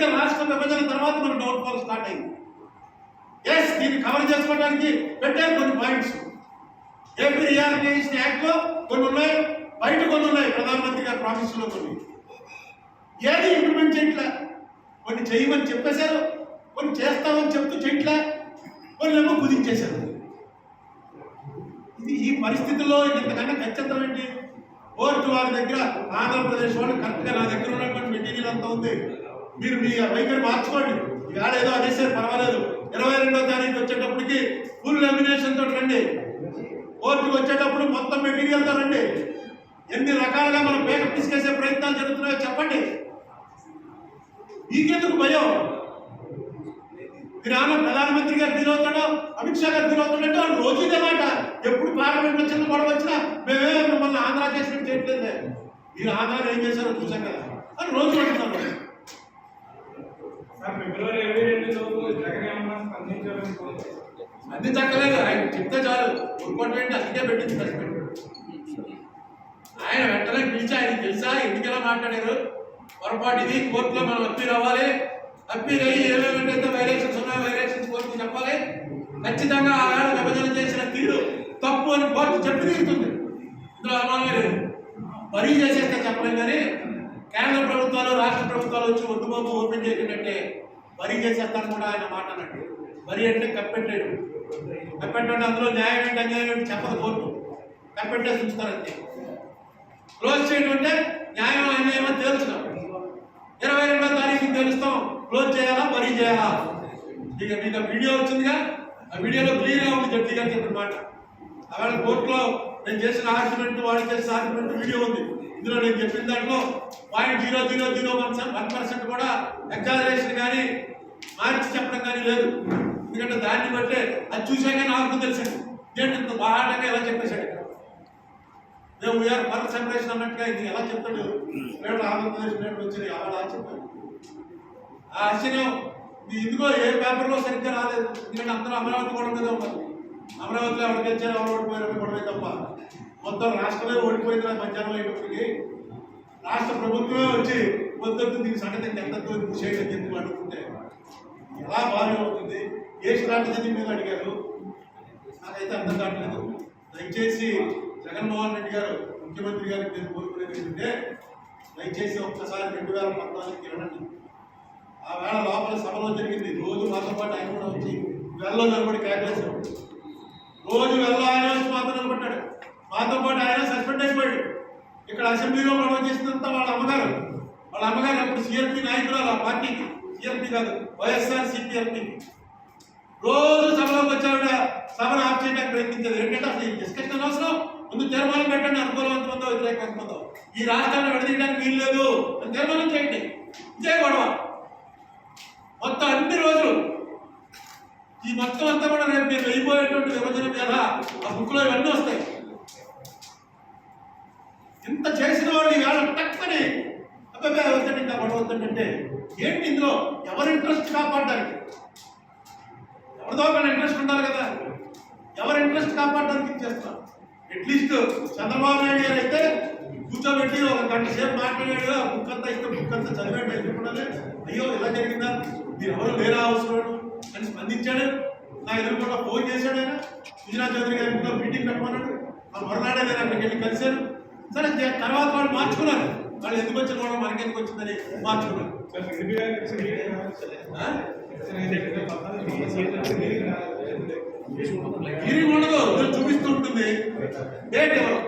గా రాష్ట్ర విభజన తర్వాత మన డౌన్ ఫాల్ స్టార్ట్ అయింది. ఎస్, దీన్ని కవర్ చేసుకోవడానికి పెట్టారు కొన్ని పాయింట్స్. ఏపీ రీఆర్గనైజేషన్ యాక్ట్ లో కొన్ని ఉన్నాయి, బయట కొన్ని ఉన్నాయి, ప్రధానమంత్రి గారి ప్రామిస్ లో కొన్ని. ఏది ఇంప్లిమెంట్ చేయట్లే. కొన్ని చేయమని చెప్పేశారు, కొన్ని చేస్తామని చెప్తూ చేయట్లే, కొన్ని ఏమో కుదించేశారు. ఇది ఈ పరిస్థితుల్లో ఇంతకన్నా ఖచ్చితం ఏంటి? కోర్టు వారి దగ్గర ఆంధ్రప్రదేశ్ వాళ్ళు కరెక్ట్గా నా దగ్గర ఉన్నటువంటి మెటీరియల్ అంతా ఉంది, మీరు మీ వైఖరి మార్చుకోండి. ఇవాళ ఏదో అనేసారు, పర్వాలేదు. 22వ తారీఖు వచ్చేటప్పటికి ఫుల్ ఎమినేషన్ తోటి రండి. కోర్టుకు వచ్చేటప్పుడు మొత్తం మెటీరియల్తో రండి. ఎన్ని రకాలుగా మనం పేక తీసుకేసే ప్రయత్నాలు జరుగుతున్నాయో చెప్పండి. మీకెందుకు భయం? మీరు ఏమన్నా ప్రధానమంత్రి గారు ఫీల్ అవుతాడో, అమిత్ షా గారు ఫీల్ అవుతాడంటే వాళ్ళు రోజు ఇదేమాట. ఎప్పుడు పార్లమెంట్ వచ్చిన గొడవ వచ్చినా మేమే మిమ్మల్ని ఆంధ్ర చేసినట్టు చేయట్లేదు. మీరు ఆంధ్ర ఏం చేశారో చూసాం కదా అని రోజు అంటున్నారు. స్పందించక్కలేదు, ఆయన చెప్తే చాలు. ఒక్కొక్కటి అందుకే పెట్టింది సస్పెండ్. ఆయన వెంటనే పిలిచి ఆయన తెలుసా ఎన్నికలా మాట్లాడారు, పొరపాటు ఇది, కోర్టులో మనం అప్పీల్ అవ్వాలి, అప్పీల్ అయ్యి ఏమేమిటైతే వైలేషన్స్ ఉన్నాయో వైలేషన్స్ కోర్టుకు చెప్పాలి, ఖచ్చితంగా ఆవేళ విభజన చేసిన తీరు తప్పు అని కోర్టు చెప్పి తీరుతుంది. ఇందులో అనుమానమే లేదు. మరీ చేసేస్తే చెప్పలేం. కానీ కేంద్ర ప్రభుత్వాలు రాష్ట్ర ప్రభుత్వాలు వచ్చి ఒడ్డుబాబు ఓపెన్ చేయకుంటే మరీ చేసేస్తాను కూడా ఆయన మాట అన్నట్టు. మరీ అంటే కప్పెట్టాడు. కప్పెట్టండి, అందులో న్యాయం ఏంటి అన్యాయం ఏంటి చెప్పదు కోర్టు. కప్పెట్టేసి ఉంచుతారంతే. క్లోజ్ చేయడం అంటే న్యాయం అన్యాయమో తేలుస్తాం. 22వ తారీఖు తెలుస్తాం క్లోజ్ చేయాలా మరీ చేయాలా. ఇక మీకు వీడియో వచ్చిందిగా, ఆ వీడియోలో క్లియర్గా ఉంది జడ్జి గారు చెప్పిన మాట. అవాళ కోర్టులో నేను చేసిన ఆర్గ్యుమెంట్, వాడు చేసిన ఆర్గ్యుమెంట్ వీడియో ఉంది. ఇందులో నేను చెప్పిన దాంట్లో 0.0001% కూడా ఎగ్జాజరేషన్ కానీ మార్చి చెప్పడం కానీ లేదు. ఎందుకంటే దాన్ని బట్టే అది చూసాక నాకు తెలిసింది ఏంటి బాగా ఎలా చెప్పేశాడు. మేము వీఆర్ ఫర్ సెపరేషన్ అన్నట్టుగా ఇది ఎలా చెప్తాడు. నేను ఆంధ్రప్రదేశ్ నేను వచ్చినాయి అలా చెప్పాను. ఆ ఆశ్చర్యం ఇదిగో ఏ పేపర్లో సరిగ్గా రాలేదు. ఎందుకంటే అందరూ అమరావతి కూడా మీద ఉన్నారు. అమరావతిలో ఎవరికి వచ్చారు, ఎవరు ఓడిపోయారు గొడవే తప్ప మొత్తం రాష్ట్రమే ఓడిపోయింది. మధ్యాహ్నం అయ్యేటప్పటికి రాష్ట్ర ప్రభుత్వమే వచ్చి వద్దొద్దు దీని సంగతి ఎంతతో చేయడం ఎందుకు అడుగుతుంటే ఎలా బాగా అవుతుంది. ఏ స్ట్రాటజీ మీద అడిగారు నాకైతే అర్థం కావట్లేదు. దయచేసి జగన్మోహన్ రెడ్డి గారు ముఖ్యమంత్రి గారికి నేను కోరుకునేది ఏంటంటే దయచేసి ఒక్కసారి 2014కి వెళ్ళండి. ఆ వేళ లోపల సభలో జరిగింది. రోజు మాతో పాటు ఆయన కూడా వచ్చి వెళ్ళలో నిలబడి కేకలేసాడు. రోజు వెళ్ళ ఆయన వచ్చి మాతో నిలబడ్డాడు. మాతో పాటు ఆయన సస్పెండ్ అయిపోయాడు. ఇక్కడ అసెంబ్లీలో గొడవ చేసినంత వాళ్ళ అమ్మగారు అప్పుడు సిఎల్పి నాయకురాలు, ఆ పార్టీకి సిఎల్పి కాదు వైఎస్ఆర్ సిపిఎల్పి. రోజు సభలోకి వచ్చావిడ సభను ఆఫ్ చేయడానికి ప్రయత్నించేది. ఏంటంటే అసలు ఈ డిస్కషన్ అవసరం, ముందు తీర్మానం పెట్టండి, అనుకూలవంతమందో వ్యతిరేకవంతమందో, ఈ రాష్ట్రాన్ని విడదీయడానికి వీలు లేదు అని తీర్మానం చేయండి. ఇదే గొడవ మొత్తం అన్ని రోజులు. ఈ మొత్తం అంతా కూడా రేపు మీరు వెళ్ళిపోయేటువంటి విభజన మీద ఆ బుక్లో ఇవన్నీ వస్తాయి. ఇంత చేసిన వాళ్ళు ఈవేళ టక్కని అబ్బాయి అవుతాడు ఇంకా గొడవ అవుతాడంటే ఏంటి? ఇందులో ఎవరి ఇంట్రెస్ట్ కాపాడడానికి? ఎవరిదో ఒక ఇంట్రెస్ట్ ఉండాలి కదా. ఎవరి ఇంట్రెస్ట్ కాపాడడానికి ఇచ్చేస్తారు. అట్లీస్ట్ చంద్రబాబు నాయుడు గారు అయితే కూర్చోబెట్టి ఒక గంట సేపు మాట్లాడాడు. ఆ బుక్ అంతా ఇస్తే బుక్ అంతా చదివాడు. ఎదుర్కొనాలి, అయ్యో ఇలా జరిగిందా, మీరు ఎవరు లేరా అవసరం అని స్పందించాడు. నా ఎదురుకుండా ఫోన్ చేశాడు. ఆయన సుజనా చౌదరి గారి ఇంట్లో మీటింగ్ పెట్టమన్నాడు. ఆ మరునాడే నేను అక్కడికి వెళ్ళి కలిశాను. సరే తర్వాత వాళ్ళు మార్చుకున్నారు. వాళ్ళు ఎందుకు వచ్చిన కూడా మనకెందుకు వచ్చిందని మార్చుకున్నారు. హీరింగ్ ఉండదు, చూపిస్తూ ఉంటుంది. డేట్ ఎవరు